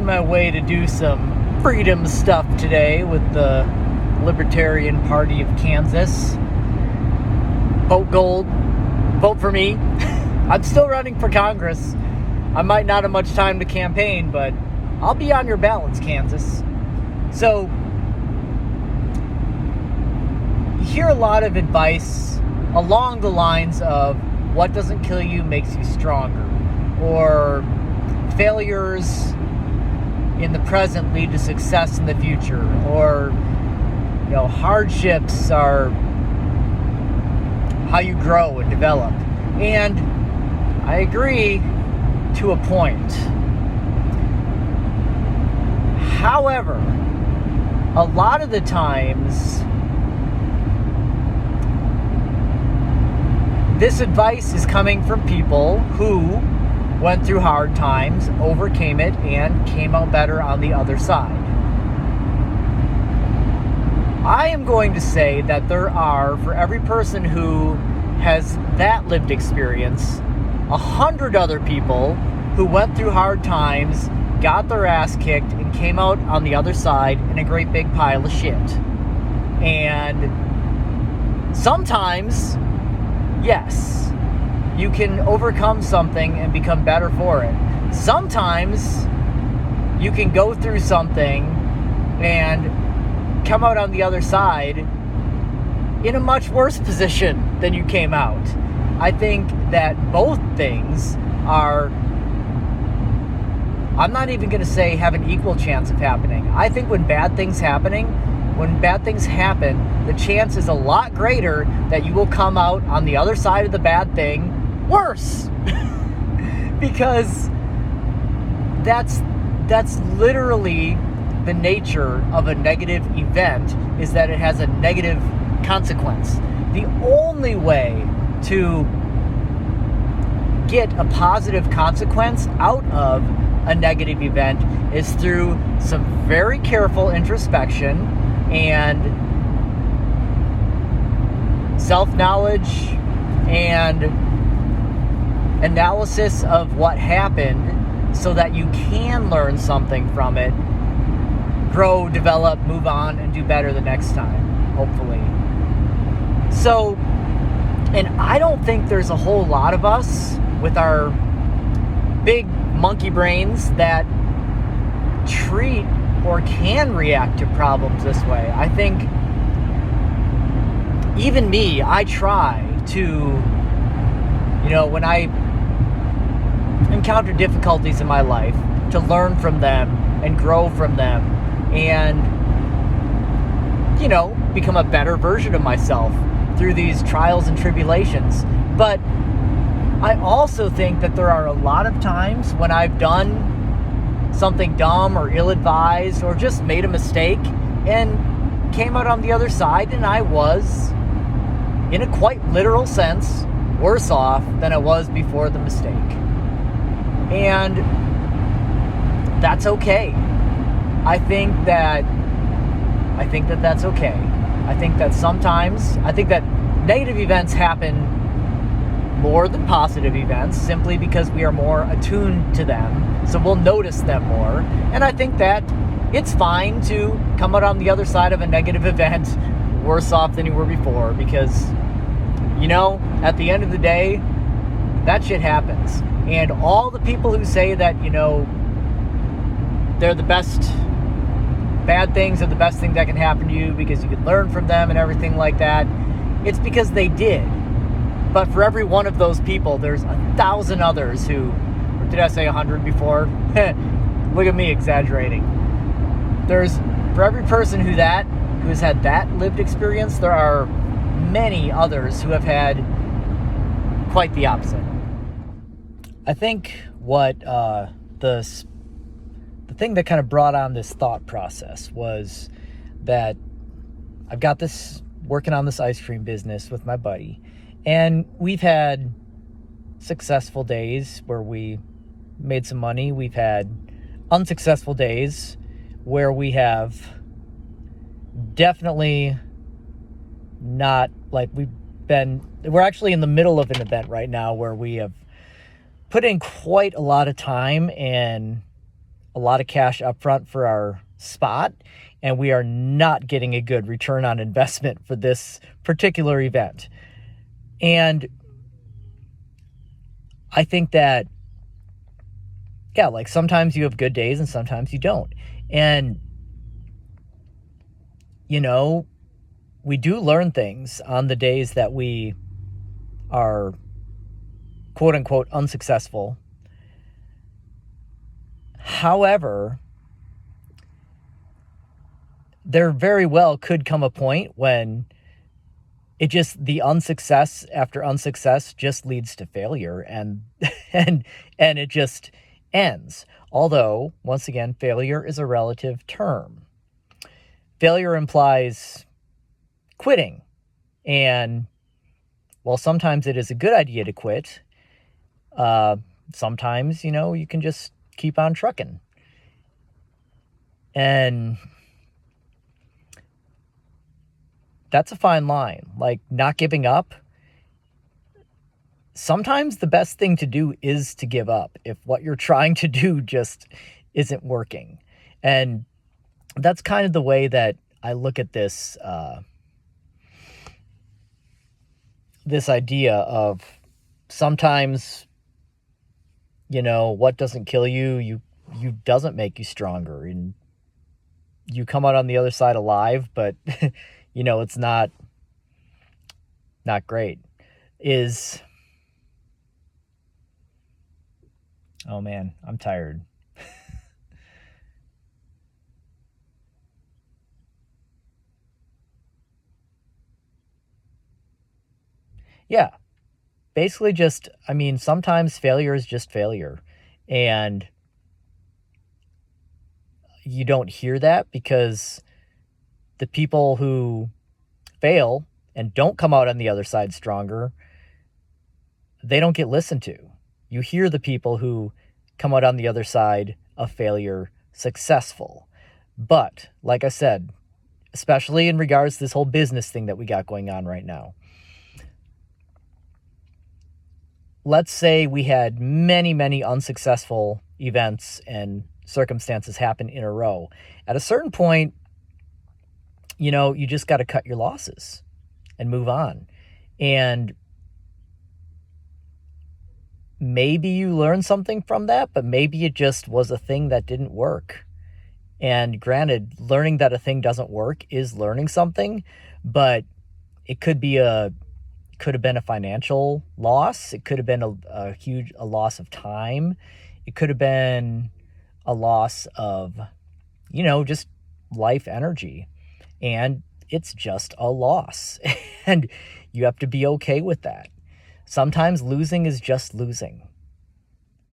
my way to do some freedom stuff today with the Libertarian Party of Kansas. Vote gold. Vote for me. I'm still running for Congress. I might not have much time to campaign, but I'll be on your ballots, Kansas. So, you hear a lot of advice along the lines of what doesn't kill you makes you stronger, or failures in the present lead to success in the future, or hardships are how you grow and develop. And I agree to a point. However, a lot of the times this advice is coming from people who went through hard times, overcame it, and came out better on the other side. I am going to say that there are, for every person who has that lived experience, 100 other people who went through hard times, got their ass kicked, and came out on the other side in a great big pile of shit. And sometimes, yes, you can overcome something and become better for it. Sometimes you can go through something and come out on the other side in a much worse position than you came out. I think that both things are, I'm not even going to say have an equal chance of happening. I think when bad things happen, the chance is a lot greater that you will come out on the other side of the bad thing worse. Because that's literally the nature of a negative event, is that it has a negative consequence. The only way to get a positive consequence out of a negative event is through some very careful introspection and self-knowledge and analysis of what happened, so that you can learn something from it, grow, develop, move on, and do better the next time, hopefully. So, and I don't think there's a whole lot of us with our big monkey brains that treat or can react to problems this way. I think even me, I try to, when I encounter difficulties in my life, to learn from them and grow from them and, become a better version of myself through these trials and tribulations. But I also think that there are a lot of times when I've done something dumb or ill-advised or just made a mistake and came out on the other side, and I was, in a quite literal sense, worse off than I was before the mistake. And that's okay. I think that that's okay. I think that negative events happen more than positive events, simply because we are more attuned to them, so we'll notice them more. And I think that it's fine to come out on the other side of a negative event worse off than you were before, because, at the end of the day, that shit happens. And all the people who say that, they're the best, bad things are the best thing that can happen to you because you can learn from them and everything like that, it's because they did. But for every one of those people, there's 1,000 others who, or did I say 100 before? Look at me exaggerating. For every person who has had that lived experience, there are many others who have had quite the opposite. I think what the thing that kind of brought on this thought process was that I've got working on this ice cream business with my buddy, and we've had successful days where we made some money. We've had unsuccessful days where we have definitely not, we're actually in the middle of an event right now where we have put in quite a lot of time and a lot of cash upfront for our spot, and we are not getting a good return on investment for this particular event. And I think that, yeah, like sometimes you have good days and sometimes you don't. And, you know, we do learn things on the days that we are quote unquote unsuccessful. However, there very well could come a point when the unsuccess after unsuccess just leads to failure, and and it just ends. Although, once again, failure is a relative term. Failure implies quitting. And while sometimes it is a good idea to quit, sometimes, you can just keep on trucking. And that's a fine line. Like, not giving up. Sometimes the best thing to do is to give up if what you're trying to do just isn't working. And that's kind of the way that I look at this, this idea of sometimes, what doesn't kill you doesn't make you stronger, and you come out on the other side alive, but it's not great. Oh man, I'm tired. Yeah. Basically just, sometimes failure is just failure. And you don't hear that because the people who fail and don't come out on the other side stronger, they don't get listened to. You hear the people who come out on the other side of failure successful. But, like I said, especially in regards to this whole business thing that we got going on right now, let's say we had many, many unsuccessful events and circumstances happen in a row. At a certain point, you just got to cut your losses and move on. And maybe you learn something from that, but maybe it just was a thing that didn't work. And granted, learning that a thing doesn't work is learning something, but it could have been a financial loss. It could have been a huge loss of time. It could have been a loss of, just life energy. And it's just a loss. And you have to be okay with that. Sometimes losing is just losing.